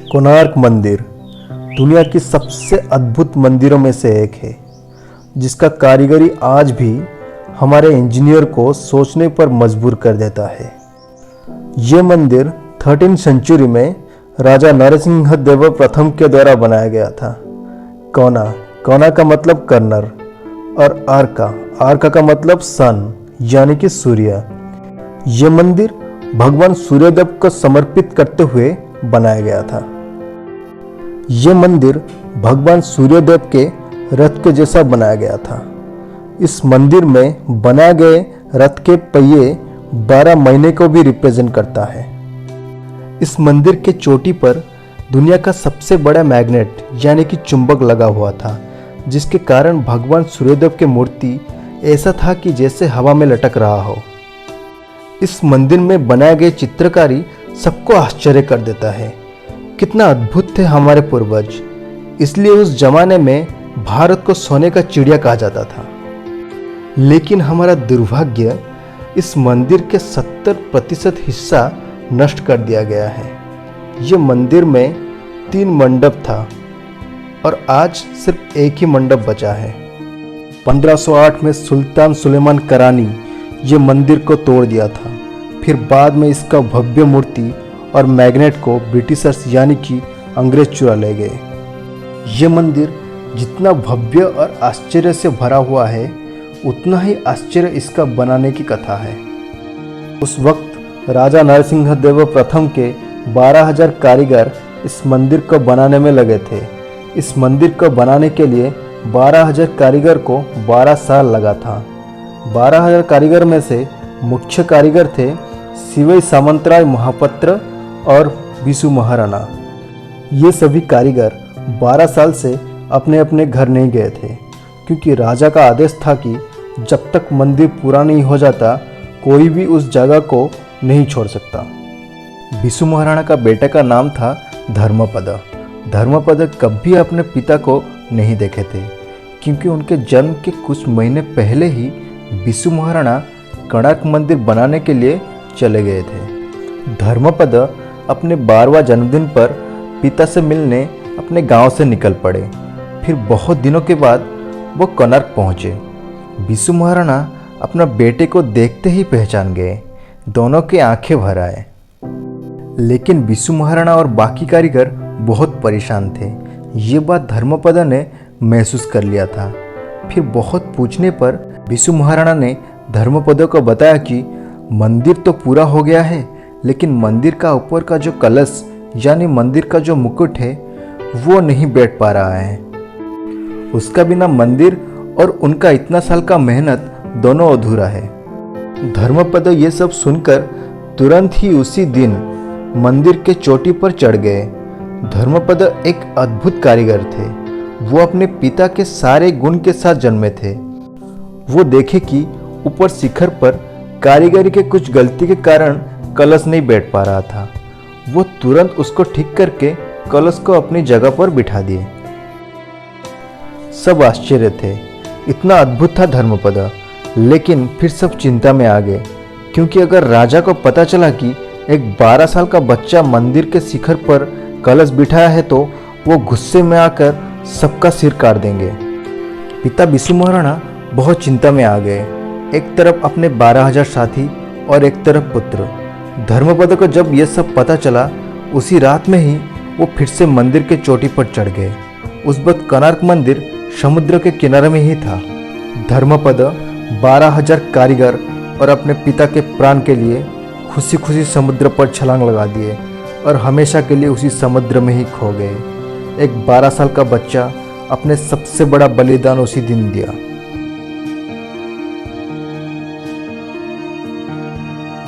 कोणार्क मंदिर दुनिया की सबसे अद्भुत मंदिरों में से एक है, जिसका कारीगरी आज भी हमारे इंजीनियर को सोचने पर मजबूर कर देता है। ये मंदिर 13वीं सेंचुरी में राजा नरसिंह देव प्रथम के द्वारा बनाया गया था। कोना का मतलब कर्नर और आर्का का मतलब सन यानी कि सूर्य। ये मंदिर भगवान सूर्यदेव को समर्पित करते हुए बनाया गया था। यह मंदिर भगवान सूर्यदेव के रथ के जैसा बनाया गया था। इस मंदिर में बनाए गए रथ के पहिए 12 महीने को भी रिप्रेजेंट करता है। इस मंदिर के चोटी पर दुनिया का सबसे बड़ा मैग्नेट यानी कि चुंबक लगा हुआ था, जिसके कारण भगवान सूर्यदेव की मूर्ति ऐसा था कि जैसे हवा में लटक रहा हो। इस मंदिर में बनाए गए चित्रकारी सबको आश्चर्य कर देता है। कितना अद्भुत थे हमारे पूर्वज, इसलिए उस जमाने में भारत को सोने का चिड़िया कहा जाता था। लेकिन हमारा दुर्भाग्य, इस मंदिर के 70% हिस्सा नष्ट कर दिया गया है। ये मंदिर में 3 मंडप था और आज सिर्फ एक ही मंडप बचा है। 1508 में सुल्तान सुलेमान करानी ये मंदिर को तोड़ दिया था। फिर बाद में इसका भव्य मूर्ति और मैग्नेट को ब्रिटिशर्स यानी कि अंग्रेज चुरा ले गए। ये मंदिर जितना भव्य और आश्चर्य से भरा हुआ है, उतना ही आश्चर्य इसका बनाने की कथा है। उस वक्त राजा नरसिंह देव प्रथम के 12,000 कारीगर इस मंदिर को बनाने में लगे थे। इस मंदिर को बनाने के लिए 12,000 कारीगर को 12 साल लगा था। 12,000 कारीगर में से मुख्य कारीगर थे शिवई सामंतराय महापात्र और बिसु महाराणा। ये सभी कारीगर 12 साल से अपने अपने घर नहीं गए थे, क्योंकि राजा का आदेश था कि जब तक मंदिर पूरा नहीं हो जाता कोई भी उस जगह को नहीं छोड़ सकता। बिसु महाराणा का बेटे का नाम था धर्मपद। धर्मपद कभी अपने पिता को नहीं देखे थे, क्योंकि उनके जन्म के कुछ महीने पहले ही बिसु महाराणा कोणार्क मंदिर बनाने के लिए चले गए थे। धर्मपद अपने 12वां जन्मदिन पर पिता से मिलने अपने गांव से निकल पड़े। फिर बहुत दिनों के बाद वो कोणार्क पहुंचे। बिसु महाराणा अपना बेटे को देखते ही पहचान गए। दोनों के आंखें भर आए। लेकिन बिसु महाराणा और बाकी कारीगर बहुत परेशान थे। ये बात धर्मपद ने महसूस कर लिया था। फिर बहुत पूछने पर बिसु महाराणा ने धर्मपद को बताया कि मंदिर तो पूरा हो गया है, लेकिन मंदिर का ऊपर का जो कलश यानी मंदिर का जो मुकुट है वो नहीं बैठ पा रहा है। उसका बिना मंदिर और उनका इतना साल का मेहनत दोनों अधूरा है। धर्मपद ये सब सुनकर तुरंत ही उसी दिन मंदिर के चोटी पर चढ़ गए। धर्मपद एक अद्भुत कारीगर थे। वो अपने पिता के सारे गुण के साथ जन्मे थे। वो देखे कि ऊपर शिखर पर कारीगरी के कुछ गलती के कारण कलश नहीं बैठ पा रहा था। वो तुरंत उसको ठीक करके कलश को अपनी जगह पर बिठा दिए। सब आश्चर्य थे, इतना अद्भुत था धर्मपद। लेकिन फिर सब चिंता में आ गए, क्योंकि अगर राजा को पता चला कि एक 12 साल का बच्चा मंदिर के शिखर पर कलश बिठाया है तो वो गुस्से में आकर सबका सिर काट देंगे। पिता बिसु महाराणा बहुत चिंता में आ गए। एक तरफ अपने 12,000 साथी और एक तरफ पुत्र। धर्मपद को जब यह सब पता चला, उसी रात में ही वो फिर से मंदिर के चोटी पर चढ़ गए। उस वक्त कोणार्क मंदिर समुद्र के किनारे में ही था। धर्मपद 12,000 कारीगर और अपने पिता के प्राण के लिए खुशी खुशी समुद्र पर छलांग लगा दिए और हमेशा के लिए उसी समुद्र में ही खो गए। एक 12 साल का बच्चा अपने सबसे बड़ा बलिदान उसी दिन दिया।